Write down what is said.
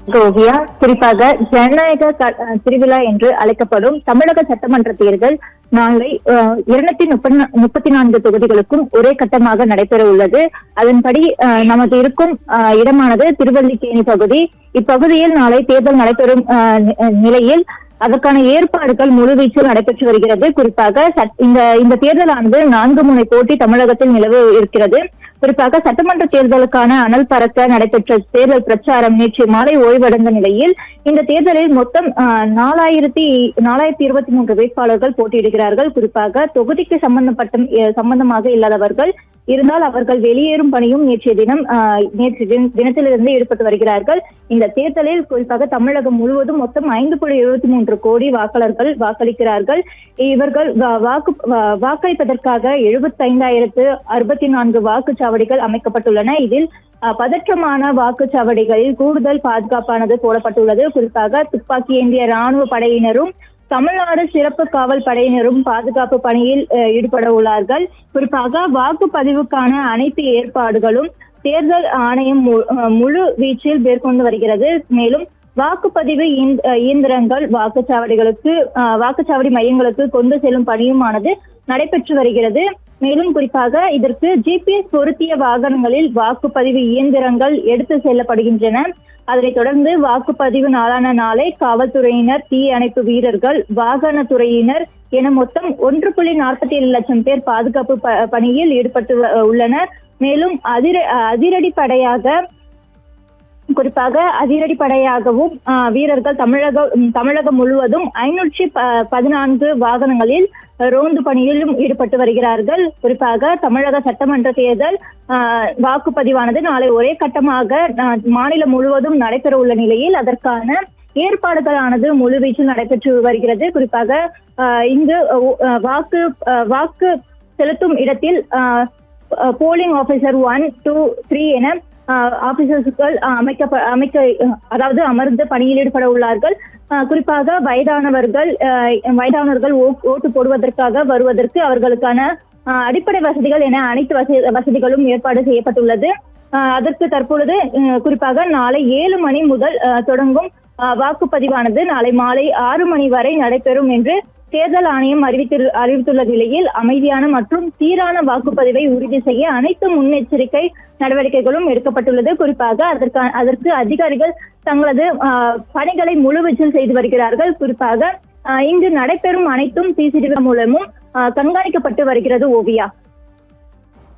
ஓவியா, குறிப்பாக ஜனநாயக திருவிழா என்று அழைக்கப்படும் தமிழக சட்டமன்ற தேர்தல் நாளை 234 தொகுதிகளுக்கும் ஒரே கட்டமாக நடைபெற உள்ளது. அதன்படி நமது இருக்கும் இடமானது திருவல்லிக்கேணி பகுதி. இப்பகுதியில் நாளை தேர்தல் நடைபெறும் நிலையில் அதற்கான ஏற்பாடுகள் முழுவீச்சில் நடைபெற்று வருகிறது. குறிப்பாக இந்த தேர்தலானது 4 முனை போட்டி தமிழகத்தில் நிலவு இருக்கிறது. குறிப்பாக சட்டமன்ற தேர்தலுக்கான அனல் பறக்க நடைபெற்ற தேர்தல் பிரச்சாரம் நேற்று மாலை ஓய்வடைந்த நிலையில் இந்த தேர்தலில் மொத்தம் 4023 வேட்பாளர்கள் போட்டியிடுகிறார்கள். குறிப்பாக தொகுதிக்கு சம்பந்தமாக இல்லாதவர்கள் இருந்தால் அவர்கள் வெளியேறும் பணியும் நேற்று தினத்திலிருந்து ஈடுபட்டு வருகிறார்கள். இந்த தேர்தலில் குறிப்பாக தமிழகம் முழுவதும் மொத்தம் 5.73 கோடி வாக்காளர்கள் வாக்களிக்கிறார்கள். இவர்கள் வாக்களிப்பதற்காக 75,064 வாக்குச்சாவடிகள் அமைக்கப்பட்டுள்ளன. இதில் பதற்றமான வாக்குச்சாவடிகளில் கூடுதல் பாதுகாப்பானது போடப்பட்டுள்ளது. குறிப்பாக துப்பாக்கி ஏந்திய ராணுவ படையினரும் தமிழ்நாடு சிறப்பு காவல் படையினரும் பாதுகாப்பு பணியில் ஈடுபட உள்ளார்கள். குறிப்பாக வாக்குப்பதிவுக்கான அனைத்து ஏற்பாடுகளும் தேர்தல் ஆணையம் முழு வீச்சில் மேற்கொண்டு வருகிறது. மேலும் வாக்குப்பதிவு இயந்திரங்கள் வாக்குச்சாவடி மையங்களுக்கு கொண்டு செல்லும் பணியுமானது நடைபெற்று வருகிறது. மேலும் குறிப்பாக இதற்கு GPS பொருத்திய வாகனங்களில் வாக்குப்பதிவு இயந்திரங்கள் எடுத்து செல்லப்படுகின்றன. அதனைத் தொடர்ந்து வாக்குப்பதிவு நாளான நாளை காவல்துறையினர், தீ அணைப்பு வீரர்கள், வாகனத்துறையினர் என மொத்தம் 1.47 லட்சம் பேர் பாதுகாப்பு பணியில் ஈடுபட்டு உள்ளனர். மேலும் அதிரடிப்படையாகவும் வீரர்கள் தமிழகம் முழுவதும் 514 வாகனங்களில் ரோந்து பணியிலும் ஈடுபட்டு வருகிறார்கள். குறிப்பாக தமிழக சட்டமன்ற தேர்தல் வாக்குப்பதிவானது நாளை ஒரே கட்டமாக மாநிலம் முழுவதும் நடைபெற உள்ள நிலையில் அதற்கான ஏற்பாடுகளானது முழுவீச்சில் நடைபெற்று வருகிறது. குறிப்பாக இங்கு வாக்கு செலுத்தும் இடத்தில் போலிங் ஆபீசர் 1, 2, 3 என ஆபீசர்கள் அமர்ந்து பணியில் ஈடுபட உள்ளார்கள். குறிப்பாக வயதானவர்கள் ஓட்டு போடுவதற்காக வருவதற்கு அவர்களுக்கான அடிப்படை வசதிகள் என அனைத்து வசதிகளும் ஏற்பாடு செய்யப்பட்டுள்ளது. அதற்கு தற்பொழுது குறிப்பாக நாளை 7 மணி முதல் தொடங்கும் வாக்குப்பதிவானது நாளை மாலை 6 மணி வரை நடைபெறும் என்று தேர்தல் ஆணையம் அறிவித்துள்ள நிலையில் அமைதியான மற்றும் சீரான வாக்குப்பதிவை உறுதி செய்ய அனைத்து முன்னெச்சரிக்கை நடவடிக்கைகளும் எடுக்கப்பட்டுள்ளது. குறிப்பாக அதற்கு அதிகாரிகள் தங்களது பணிகளை முழுவீச்சில் செய்து வருகிறார்கள். குறிப்பாக இங்கு நடைபெறும் அனைத்தும் CCTV மூலமும் கண்காணிக்கப்பட்டு வருகிறது. ஓவியா.